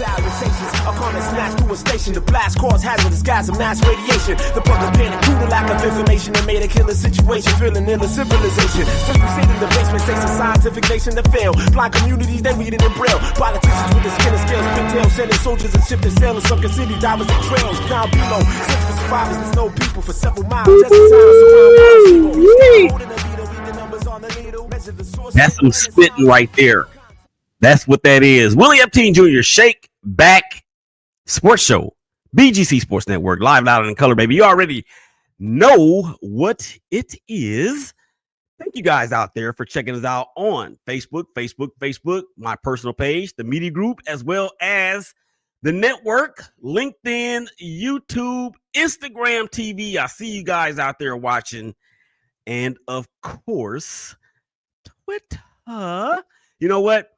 Salutations, a comment smash through a station. The blast cause hazardous gas and mass radiation. The public panic due to lack of information that made a killer situation, feeling in a civilization. So you sit in the basement, states a scientific nation that fail. Blind communities, they read it in braille. Politicians with the skin and scales, pigtails, sending soldiers and shipping sailors, sunken city divers and trails. Down below, search for survivors, there's no people for several miles. Just in time, that's some spitting right there. That's what that is. Willie Epting Jr., ShakeBack Sports Show, BGC Sports Network, live, loud, and in color, baby. You already know what it is. Thank you guys out there for checking us out on Facebook, my personal page, the Media Group, as well as the network, LinkedIn, YouTube, Instagram TV. I see you guys out there watching. And, of course, Twitter. You know what?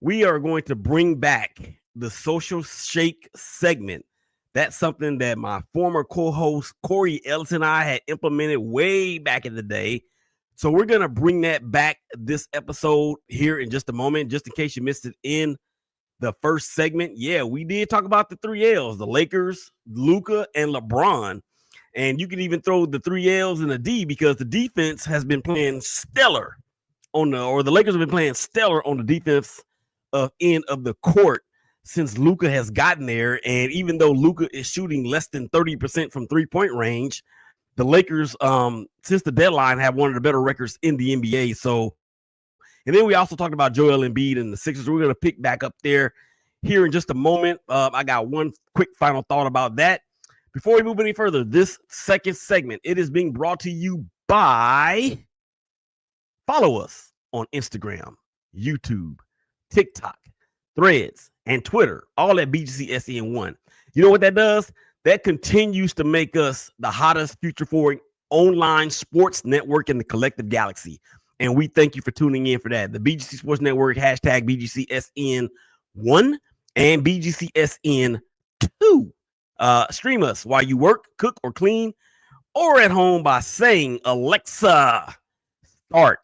We are going to bring back the Social Shake segment. That's something that my former co-host Corey Ellison and I had implemented way back in the day. So we're going to bring that back this episode here in just a moment, just in case you missed it in the first segment. Yeah, we did talk about the 3 L's, the Lakers, Luka, and LeBron. And you can even throw the 3 L's in a D because the defense has been playing stellar the Lakers have been playing stellar on the defense end of the court since Luka has gotten there. And even though Luka is shooting less than 30% from 3-point range, the Lakers, since the deadline, have one of the better records in the NBA. So, and then we also talked about Joel Embiid and the Sixers. We're going to pick back up there here in just a moment. I got one quick final thought about that. Before we move any further, this second segment, it is being brought to you by, follow us on Instagram, YouTube, TikTok, Threads, and Twitter, all at BGCSN1. You know what that does? That continues to make us the hottest future forward online sports network in the collective galaxy. And we thank you for tuning in for that. The BGC Sports Network, hashtag BGCSN1 and BGCSN2. Stream us while you work, cook, or clean, or at home by saying, Alexa, start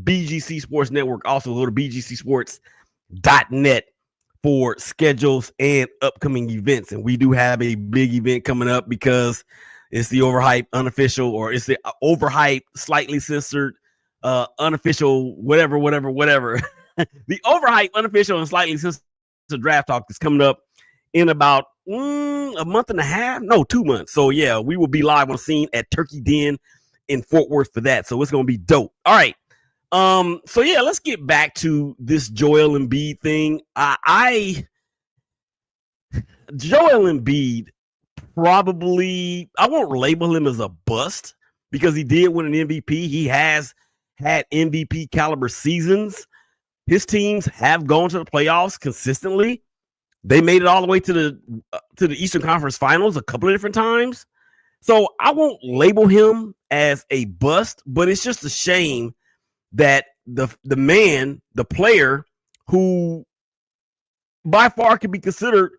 BGC Sports Network. Also go to BGCSports.net for schedules and upcoming events. And we do have a big event coming up because it's the overhyped, unofficial, or it's the overhyped, slightly censored, unofficial, whatever. The overhyped, unofficial, and slightly censored draft talk is coming up in about a month and a half. No, 2 months. So, yeah, we will be live on scene at Turkey Den in Fort Worth for that. So it's going to be dope. All right. So yeah, let's get back to this Joel Embiid thing. Joel Embiid, probably, I won't label him as a bust because he did win an MVP. He has had MVP caliber seasons. His teams have gone to the playoffs consistently. They made it all the way to the Eastern Conference Finals a couple of different times. So I won't label him as a bust, but it's just a shame that the player who by far could be considered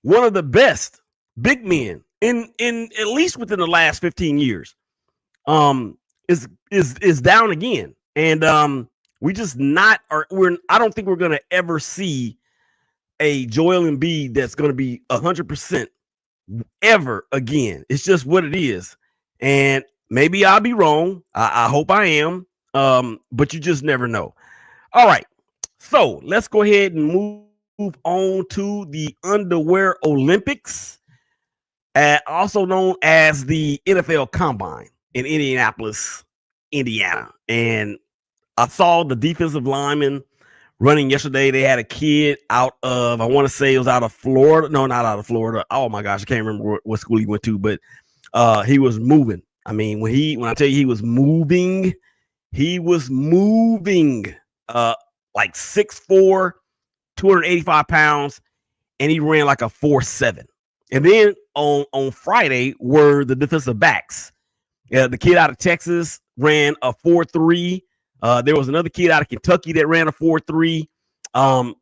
one of the best big men in at least within the last 15 years, is down again. And we just I don't think we're gonna ever see a Joel Embiid that's gonna be 100% ever again. It's just what it is. And maybe I'll be wrong. I hope I am. But you just never know. All right. So let's go ahead and move on to the Underwear Olympics, also known as the NFL Combine in Indianapolis, Indiana. And I saw the defensive lineman running yesterday. They had a kid out of, I want to say it was out of Florida. No, not out of Florida. Oh my gosh, I can't remember what school he went to, but he was moving. I mean, when I tell you he was moving like 6'4", 285 pounds, and he ran like a 4.7. And then on Friday were the defensive backs. The kid out of Texas ran a 4.3. There was another kid out of Kentucky that ran a 4.3. I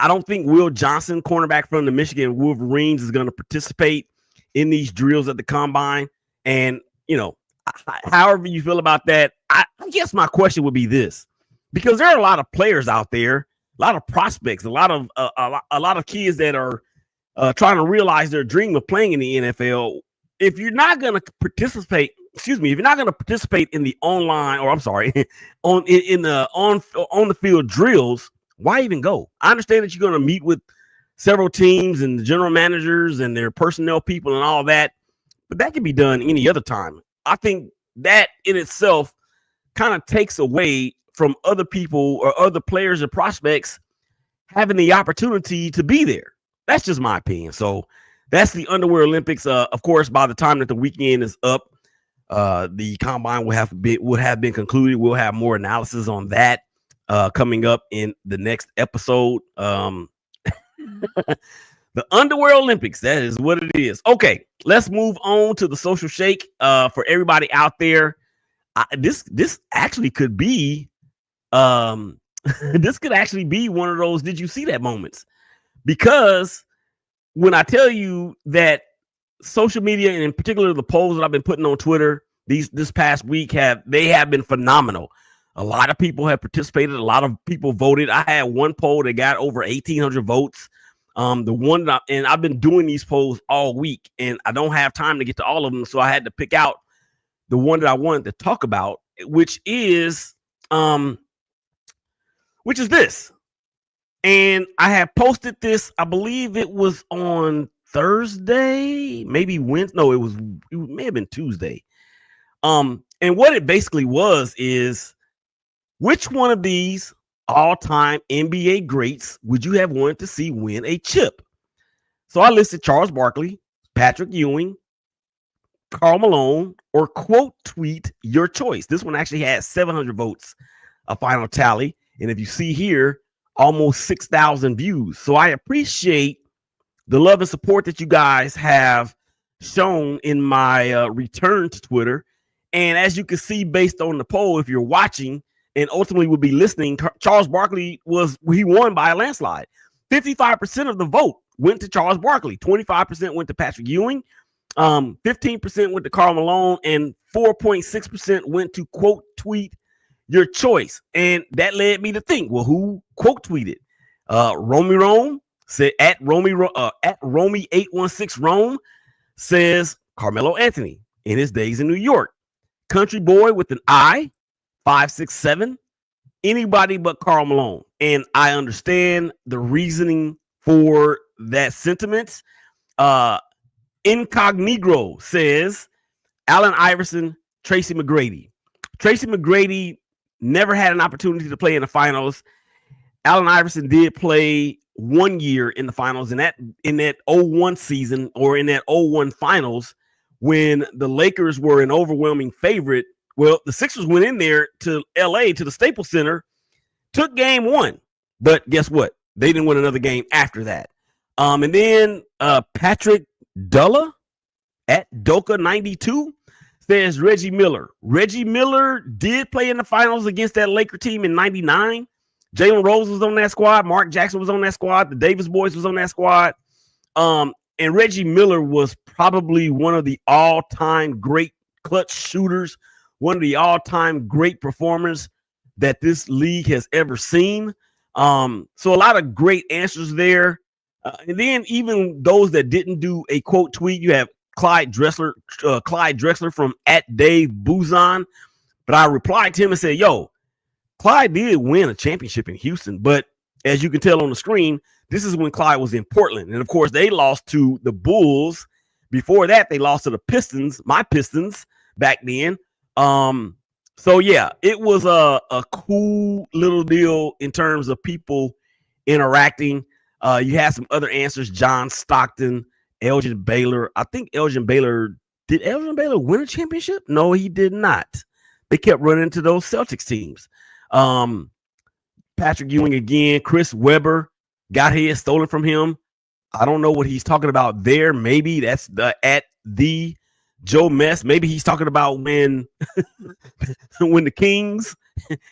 don't think Will Johnson, cornerback from the Michigan Wolverines, is going to participate in these drills at the Combine. And, you know, however you feel about that, I guess my question would be this, because there are a lot of players out there, a lot of prospects, a lot of kids that are trying to realize their dream of playing in the NFL. If you're not going to participate, if you're not going to participate in the online, or I'm sorry, on the field drills, why even go? I understand that you're going to meet with several teams and the general managers and their personnel people and all that, but that can be done any other time. I think that in itself kind of takes away from other people or other players or prospects having the opportunity to be there. That's just my opinion. So that's the Underwear Olympics. Of course, by the time that the weekend is up, the combine would have been concluded. We'll have more analysis on that coming up in the next episode. The Underwear Olympics, that is what it is. Okay, let's move on to the social shake. For everybody out there, this actually could be this could actually be one of those "did you see that" moments, because when I tell you that social media, and in particular the polls that I've been putting on Twitter this past week, have been phenomenal. A lot of people have participated. A lot of people voted. I had one poll that got over 1,800 votes. The one and I've been doing these polls all week, and I don't have time to get to all of them, so I had to pick out the one that I wanted to talk about, which is this. And I have posted this, I believe it was on Thursday, maybe Wednesday. No, it may have been Tuesday. And what it basically was is, which one of these all-time NBA greats would you have wanted to see win a chip? So I listed Charles Barkley, Patrick Ewing, Karl Malone, or quote tweet your choice. This one actually had 700 votes, a final tally. And if you see here, almost 6,000 views. So I appreciate the love and support that you guys have shown in my return to Twitter. And as you can see, based on the poll, if you're watching and ultimately will be listening, Charles Barkley won by a landslide. 55% of the vote went to Charles Barkley. 25% went to Patrick Ewing. 15% went to Karl Malone, and 4.6% went to quote tweet your choice. And that led me to think, well, who quote tweeted? Romy Rome said at Romy816 Rome says Carmelo Anthony in his days in New York. Country Boy with an I, 567, anybody but Karl Malone. And I understand the reasoning for that sentiment. Incognito says Allen Iverson, Tracy McGrady. Tracy McGrady never had an opportunity to play in the finals. Allen Iverson did play 1 year in the finals, in that 01 season, or in that 01 finals, when the Lakers were an overwhelming favorite. Well, the Sixers went in there to LA, to the Staples Center, took game one, but guess what? They didn't win another game after that. And then Patrick Dulla at Doka92 says Reggie Miller. Reggie Miller did play in the finals against that Laker team in 99. Jalen Rose was on that squad. Mark Jackson was on that squad. The Davis boys was on that squad. And Reggie Miller was probably one of the all-time great clutch shooters, one of the all-time great performers that this league has ever seen. So a lot of great answers there. And then even those that didn't do a quote tweet, you have Clyde Drexler from @DaveBuzan. But I replied to him and said, yo, Clyde did win a championship in Houston, but as you can tell on the screen, this is when Clyde was in Portland. And of course, they lost to the Bulls. Before that, they lost to the Pistons, my Pistons back then. So yeah, it was a cool little deal in terms of people interacting. You had some other answers: John Stockton, Elgin Baylor. I think did Elgin Baylor win a championship? No, he did not. They kept running into those Celtics teams. Patrick Ewing again. Chris Webber got his stolen from him. I don't know what he's talking about there. Maybe that's the Joe Mess. Maybe he's talking about when the Kings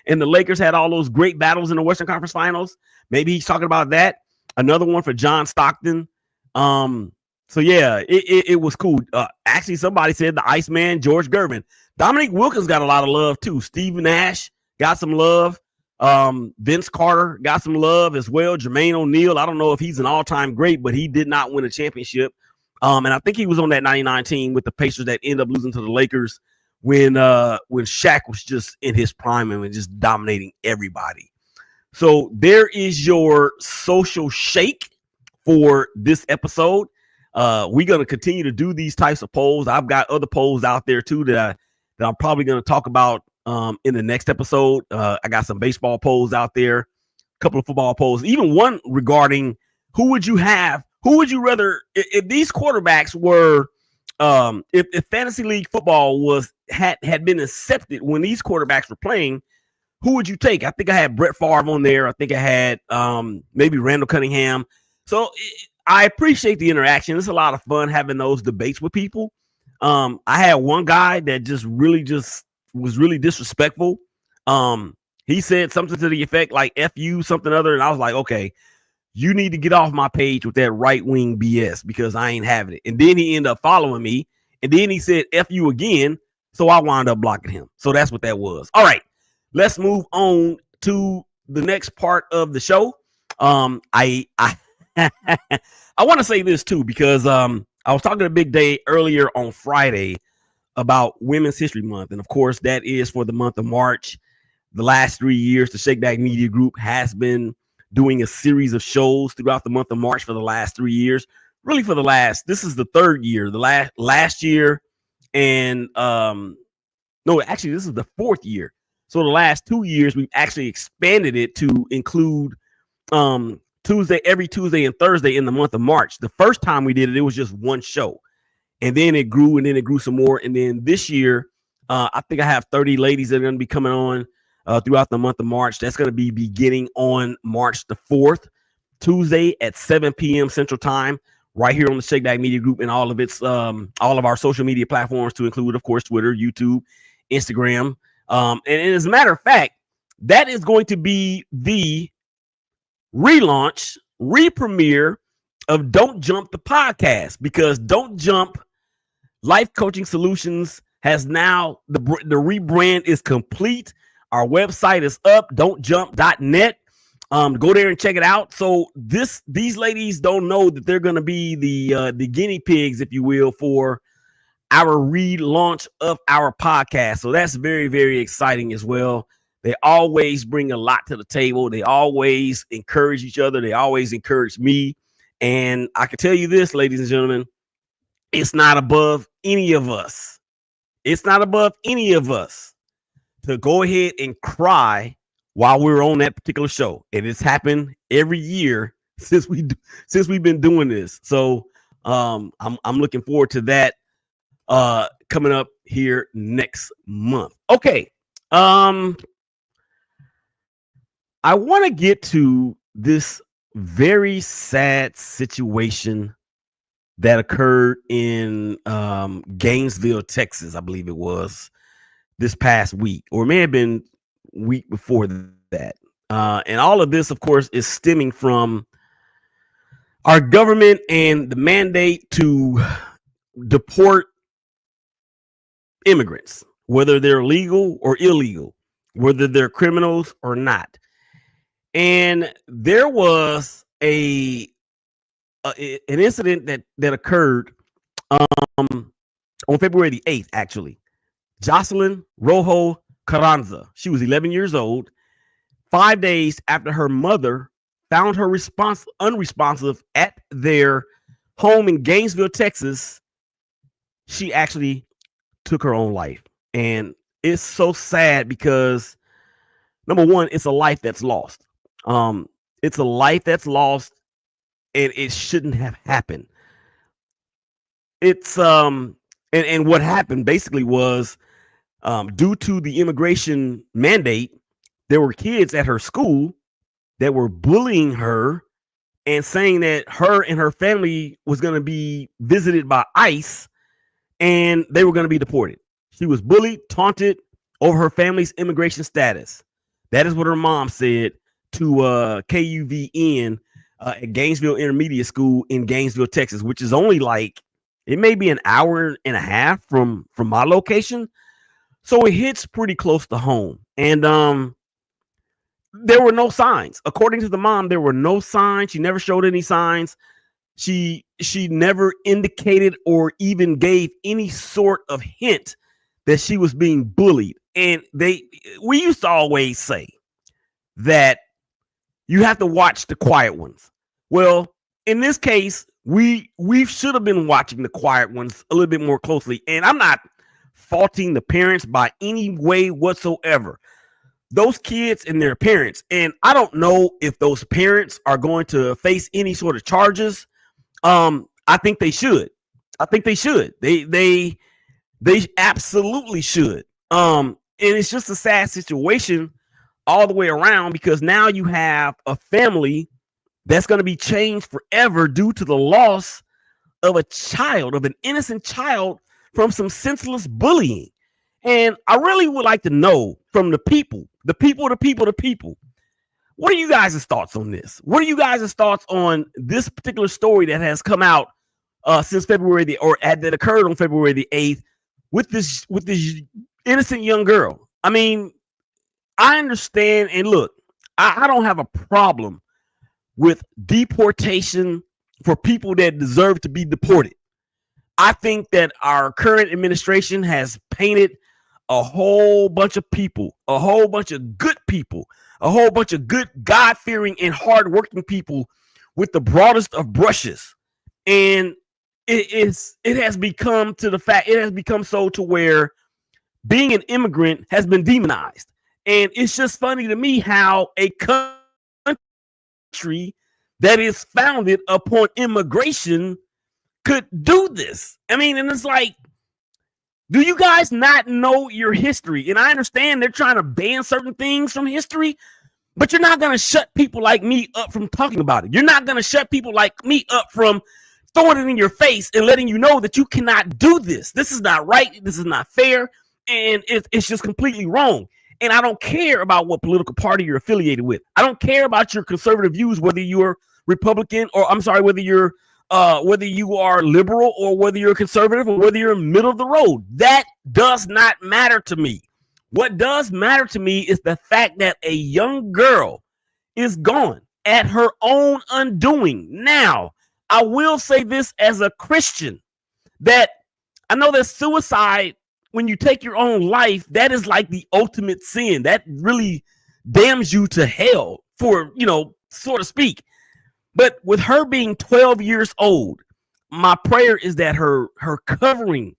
and the Lakers had all those great battles in the Western Conference Finals. Maybe he's talking about that. Another one for John Stockton. So yeah, it was cool. Actually, somebody said the Iceman, George Gervin. Dominique Wilkins got a lot of love too. Steve Nash got some love. Vince Carter got some love as well. Jermaine O'Neal, I don't know if he's an all-time great, but he did not win a championship. And I think he was on that 99 team with the Pacers that ended up losing to the Lakers when Shaq was just in his prime and just dominating everybody. So there is your social shake for this episode. We're going to continue to do these types of polls. I've got other polls out there too that I'm probably going to talk about in the next episode. I got some baseball polls out there, a couple of football polls, even one regarding who would you rather, if these quarterbacks were, if fantasy league football had been accepted when these quarterbacks were playing, who would you take? I think I had Brett Favre on there. I think I had maybe Randall Cunningham. So I appreciate the interaction. It's a lot of fun having those debates with people. I had one guy that just was really disrespectful. He said something to the effect like F you, something other. And I was like, okay, you need to get off my page with that right-wing BS because I ain't having it. And then he ended up following me. And then he said F you again. So I wound up blocking him. So that's what that was. All right. Let's move on to the next part of the show. I want to say this too, because I was talking to Big Day earlier on Friday about Women's History Month. And of course, that is for the month of March. The last 3 years, the ShakeBack Media Group has been doing a series of shows throughout the month of March for the last 3 years. Really this is the third year, the last year. And no, actually, this is the fourth year. So the last 2 years, we've actually expanded it to include every Tuesday and Thursday in the month of March. The first time we did it, it was just one show. And then it grew some more. And then this year, I think I have 30 ladies that are going to be coming on throughout the month of March. That's going to be beginning on March the 4th, Tuesday at 7 p.m. Central Time, right here on the ShakeBack Media Group and all of our social media platforms, to include, of course, Twitter, YouTube, Instagram. And as a matter of fact, that is going to be the relaunch, re-premiere of Don't Jump the podcast, because Don't Jump Life Coaching Solutions has now, the rebrand is complete. Our website is up, don'tjump.net. Go there and check it out. So these ladies don't know that they're going to be the guinea pigs, if you will, for our relaunch of our podcast. So that's very, very exciting as well. They always bring a lot to the table. They always encourage each other. They always encourage me. And I can tell you this, ladies and gentlemen, it's not above any of us. It's not above any of us to go ahead and cry while we're on that particular show. And it's happened every year since we've been doing this. So I'm looking forward to that coming up here next month. Okay. I want to get to this very sad situation that occurred in Gainesville, Texas, I believe it was, this past week, or it may have been week before that. And all of this, of course, is stemming from our government and the mandate to deport immigrants, whether they're legal or illegal, whether they're criminals or not. And there was an incident that occurred on February the 8th, actually. Jocelyn Rojo Carranza. She was 11 years old. 5 days after her mother found her unresponsive at their home in Gainesville, Texas, she actually took her own life. And it's so sad because, number one, it's a life that's lost. It's a life that's lost, and it shouldn't have happened. It's and what happened basically was, due to the immigration mandate, there were kids at her school that were bullying her and saying that her and her family was going to be visited by ICE and they were going to be deported. She was bullied, taunted over her family's immigration status. That is what her mom said to KUVN at Gainesville Intermediate School in Gainesville, Texas, which is only it may be an hour and a half from my location. So it hits pretty close to home. And there were no signs. According to the mom, there were no signs. She never showed any signs. She never indicated or even gave any sort of hint that she was being bullied. And we used to always say that you have to watch the quiet ones. Well, in this case, we should have been watching the quiet ones a little bit more closely. And I'm not faulting the parents by any way whatsoever. Those kids and their parents, and I don't know if those parents are going to face any sort of charges. I think they should. They absolutely should. And it's just a sad situation all the way around, because now you have a family that's going to be changed forever due to the loss of an innocent child from some senseless bullying. And I really would like to know from the people, what are you guys' thoughts on this? What are you guys' thoughts on this particular story that has come out since February that occurred on February the 8th with this innocent young girl? I mean, I understand, and look, I don't have a problem with deportation for people that deserve to be deported. I think that our current administration has painted a whole bunch of people, a whole bunch of good people, a whole bunch of good, God-fearing and hardworking people with the broadest of brushes. And it has become so to where being an immigrant has been demonized. And it's just funny to me how a country that is founded upon immigration could do this. I mean, and it's like, do you guys not know your history? And I understand they're trying to ban certain things from history, but you're not going to shut people like me up from talking about it. You're not going to shut people like me up from throwing it in your face and letting you know that you cannot do this. This is not right. This is not fair. And it's just completely wrong. And I don't care about what political party you're affiliated with. I don't care about your conservative views, whether you're Republican or whether you are liberal or whether you're conservative or whether you're middle of the road. That does not matter to me. What does matter to me is the fact that a young girl is gone at her own undoing. Now, I will say this as a Christian, that I know that suicide, when you take your own life, that is like the ultimate sin. That really damns you to hell, for, so to speak. But with her being 12 years old, my prayer is that her covering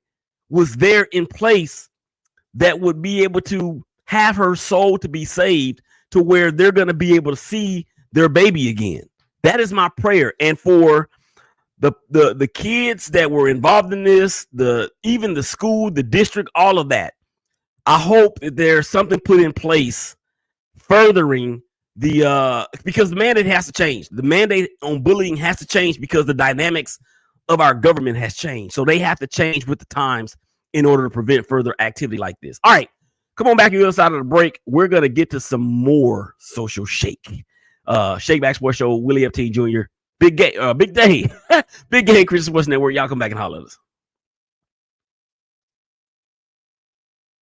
was there in place that would be able to have her soul to be saved to where they're going to be able to see their baby again. That is my prayer. And for the kids that were involved in this, even the school, the district, all of that, I hope that there's something put in place furthering because the mandate has to change. The mandate on bullying has to change because the dynamics of our government has changed. So they have to change with the times in order to prevent further activity like this. All right, come on back to the other side of the break. We're going to get to some more social shake. ShakeBack Sports Show, Willie Epting Jr., Big day. Big game, Christian Sports Network. Y'all come back and holler at us.